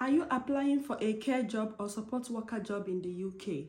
Are you applying for a care job or support worker job in the UK?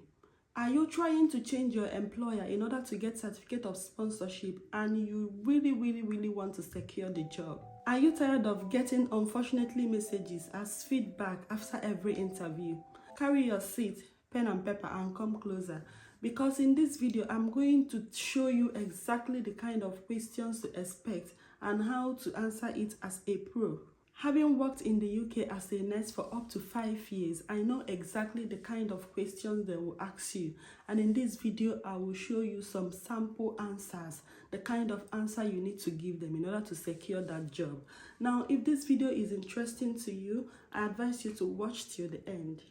Are you trying to change your employer in order to get certificate of sponsorship and you really want to secure the job? Are you tired of getting unfortunately messages as feedback after every interview? Carry your seat, pen and paper and come closer, because in this video I'm going to show you exactly the kind of questions to expect and how to answer it as a pro. Having worked in the UK as a nurse for up to 5 years, I know exactly the kind of questions they will ask you. And in this video, I will show you some sample answers, the kind of answer you need to give them in order to secure that job. Now, if this video is interesting to you, I advise you to watch till the end.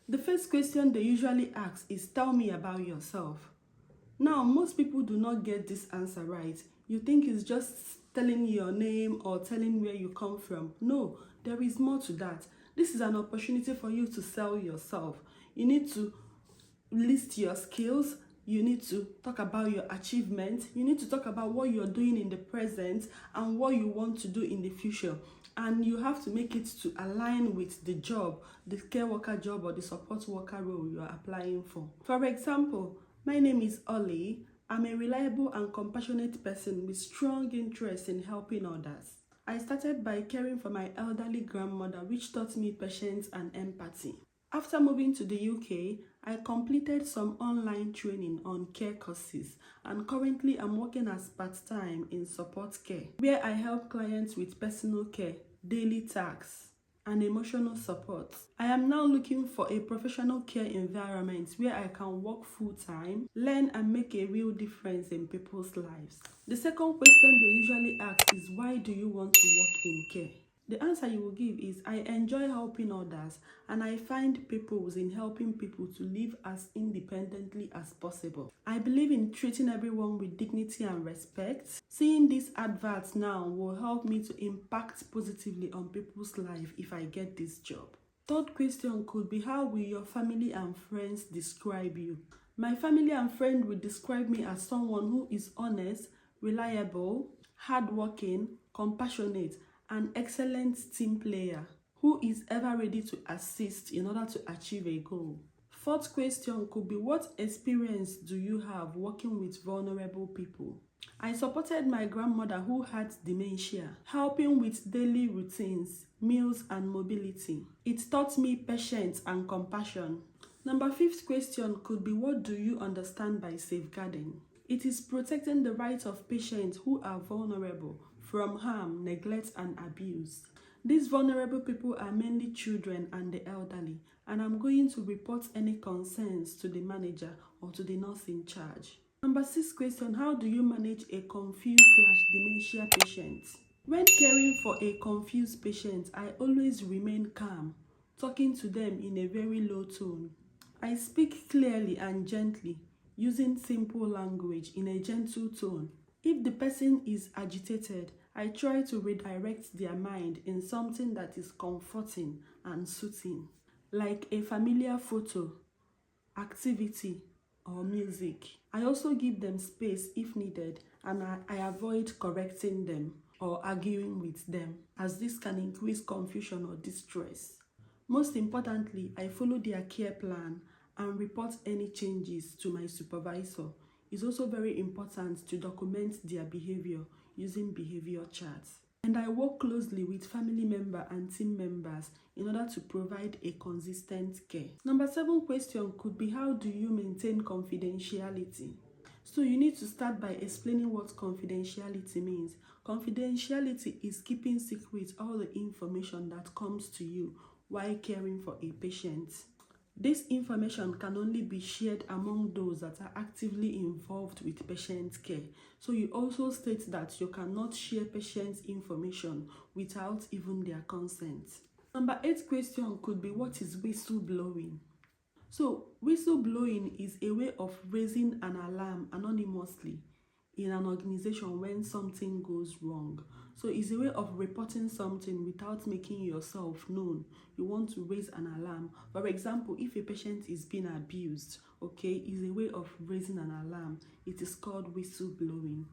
The first question they usually ask is, tell me about yourself. Now, most people do not get this answer right. You think it's just telling your name or telling where you come from. No, there is more to that. This is an opportunity for you to sell yourself. You need to list your skills. You need to talk about your achievements. You need to talk about what you're doing in the present and what you want to do in the future. And you have to make it to align with the job, the care worker job or the support worker role you are applying for. For example, my name is Ollie. I'm a reliable and compassionate person with strong interest in helping others. I started by caring for my elderly grandmother, which taught me patience and empathy. After moving to the UK, I completed some online training on care courses, and currently I'm working as part-time in support care, where I help clients with personal care, daily tasks, and emotional support. I am now looking for a professional care environment where I can work full-time, learn and make a real difference in people's lives. The second question they usually ask is, why do you want to work in care? The answer you will give is, I enjoy helping others and I find purpose in helping people to live as independently as possible. I believe in treating everyone with dignity and respect. Seeing these adverts now will help me to impact positively on people's life if I get this job. Third question could be, how will your family and friends describe you? My family and friends will describe me as someone who is honest, reliable, hardworking, compassionate, an excellent team player who is ever ready to assist in order to achieve a goal. Fourth question could be, what experience do you have working with vulnerable people? I supported my grandmother who had dementia, helping with daily routines, meals and mobility. It taught me patience and compassion. Number 5th question could be, what do you understand by safeguarding? It is protecting the rights of patients who are vulnerable from harm, neglect, and abuse. These vulnerable people are mainly children and the elderly, and I'm going to report any concerns to the manager or to the nurse in charge. Number 6 question, how do you manage a confused/dementia patient? When caring for a confused patient, I always remain calm, talking to them in a very low tone. I speak clearly and gently, using simple language in a gentle tone. If the person is agitated, I try to redirect their mind in something that is comforting and soothing, like a familiar photo, activity, or music. I also give them space if needed, and I avoid correcting them or arguing with them, as this can increase confusion or distress. Most importantly, I follow their care plan and report any changes to my supervisor. It's also very important to document their behavior using behavior charts. And I work closely with family members and team members in order to provide a consistent care. Number 7 question could be, how do you maintain confidentiality? So you need to start by explaining what confidentiality means. Confidentiality is keeping secret all the information that comes to you while caring for a patient. This information can only be shared among those that are actively involved with patient care. So you also state that you cannot share patient information without even their consent. Number 8 question could be, what is whistleblowing? So whistleblowing is a way of raising an alarm anonymously in an organization when something goes wrong. So it's a way of reporting something without making yourself known. You want to raise an alarm. For example, if a patient is being abused okay, is a way of raising an alarm. It is called whistle blowing.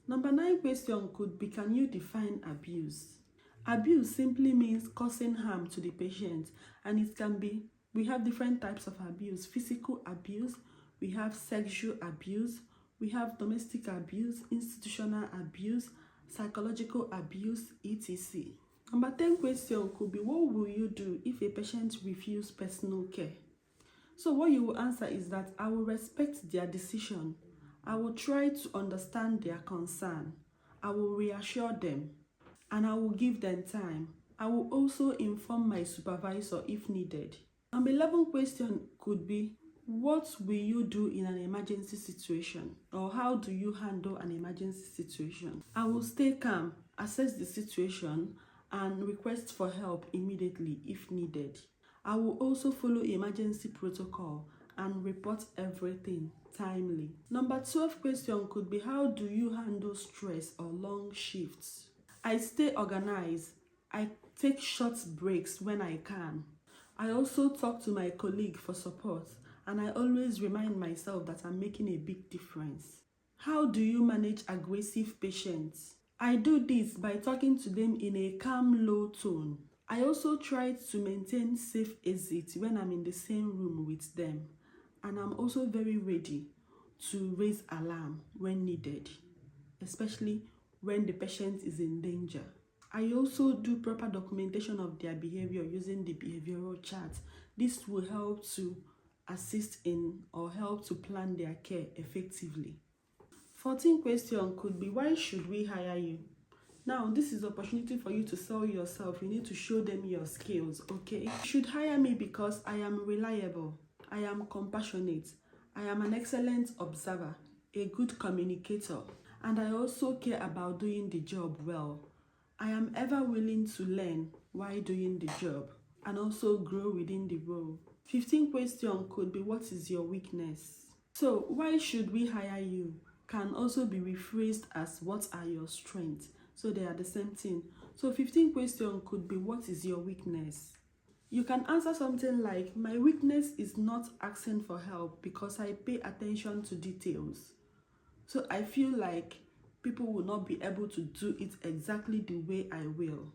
Number 9 question could be, can you define abuse? Abuse simply means causing harm to the patient, and it can be, we have different types of abuse: physical abuse, we have sexual abuse, we have domestic abuse, institutional abuse, psychological abuse, etc. Number 10 question could be, what will you do if a patient refuses personal care? So what you will answer is that I will respect their decision. I will try to understand their concern. I will reassure them, and I will give them time. I will also inform my supervisor if needed. Number 11 question could be, what will you do in an emergency situation? Or how do you handle an emergency situation? I will stay calm, assess the situation, and request for help immediately if needed. I will also follow emergency protocol and report everything timely. Number 12 question could be, how do you handle stress or long shifts? I stay organized. I take short breaks when I can. I also talk to my colleague for support, and I always remind myself that I'm making a big difference. How do you manage aggressive patients? I do this by talking to them in a calm, low tone. I also try to maintain safe exit when I'm in the same room with them, and I'm also very ready to raise alarm when needed, especially when the patient is in danger. I also do proper documentation of their behavior using the behavioral chart. This will help to assist in or help to plan their care effectively. 14 question could be, why should we hire you? Now, this is an opportunity for you to sell yourself. You need to show them your skills, okay? You should hire me because I am reliable, I am compassionate, I am an excellent observer, a good communicator, and I also care about doing the job well. I am ever willing to learn while doing the job and also grow within the role. 15 question could be, what is your weakness? So, why should we hire you can also be rephrased as, what are your strengths? So they are the same thing. So 15 question could be, what is your weakness? You can answer something like, my weakness is not asking for help because I pay attention to details. So I feel like people will not be able to do it exactly the way I will.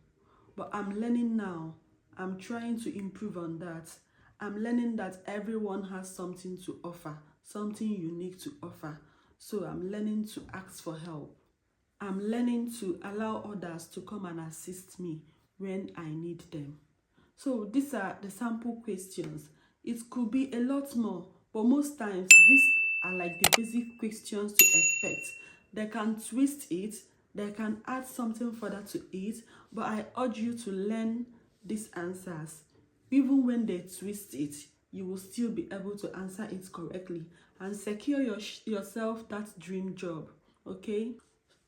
But I'm learning now. I'm trying to improve on that. I'm learning that everyone has something to offer, something unique to offer. So I'm learning to ask for help. I'm learning to allow others to come and assist me when I need them. So these are the sample questions. It could be a lot more, but most times these are like the basic questions to expect. They can twist it, they can add something further to it, but I urge you to learn these answers. Even when they twist it, you will still be able to answer it correctly and secure yourself that dream job, okay?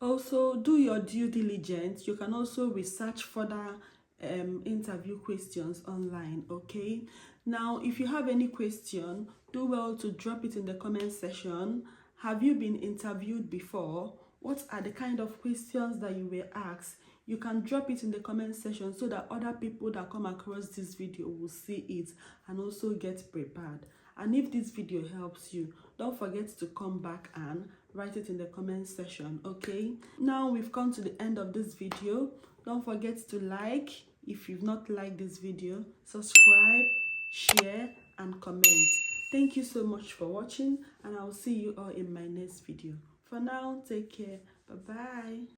Also, do your due diligence. You can also research further interview questions online, okay? Now, if you have any question, do well to drop it in the comment section. Have you been interviewed before? What are the kind of questions that you were asked? You can drop it in the comment section so that other people that come across this video will see it and also get prepared. And if this video helps you, don't forget to come back and write it in the comment section, okay? Now we've come to the end of this video. Don't forget to like if you've not liked this video, subscribe, share, and comment. Thank you so much for watching, and I'll see you all in my next video. For now, take care. Bye-bye.